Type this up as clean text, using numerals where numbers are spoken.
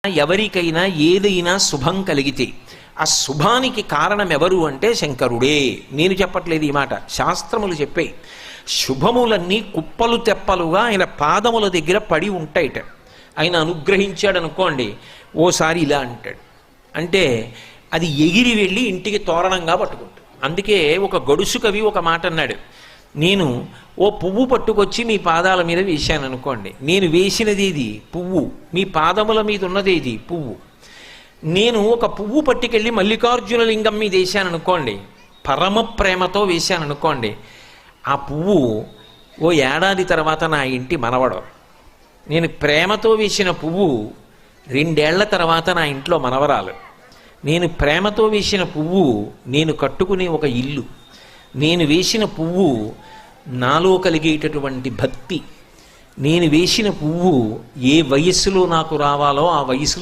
ఎవరికైనా ఏదైనా శుభం కలిగితే ఆ శుభానికి కారణం ఎవరు అంటే శంకరుడే. నేను చెప్పట్లేదు ఈ మాట, శాస్త్రములు చెప్పాయి. శుభములన్నీ కుప్పలు తెప్పలుగా ఆయన పాదముల దగ్గర పడి ఉంటాయిట. ఆయన అనుగ్రహించాడు అనుకోండి, ఓసారి ఇలా అంటాడు అంటే అది ఎగిరి వెళ్ళి ఇంటికి తోరణంగా పట్టుకుంటాడు. అందుకే ఒక గడుసు కవి ఒక మాట అన్నాడు, నేను ఓ పువ్వు పట్టుకొచ్చి మీ పాదాల మీద వేశాను అనుకోండి, నేను వేసినది ఏది పువ్వు, మీ పాదముల మీద ఉన్నది ఏది పువ్వు. నేను ఒక పువ్వు పట్టుకెళ్ళి మల్లికార్జున లింగం మీద వేశాను అనుకోండి, పరమ ప్రేమతో వేశాను అనుకోండి, ఆ పువ్వు ఓ ఏడాది తర్వాత నా ఇంటి మనవడు. నేను ప్రేమతో వేసిన పువ్వు 2 ఏళ్ల తర్వాత నా ఇంట్లో మనవరాలు. నేను ప్రేమతో వేసిన పువ్వు నేను కట్టుకునే ఒక ఇల్లు. నేను వేసిన పువ్వు నాలో కలిగేటటువంటి భక్తి. నేను వేసిన పువ్వు ఏ వయస్సులో నాకు రావాలో ఆ వయసులో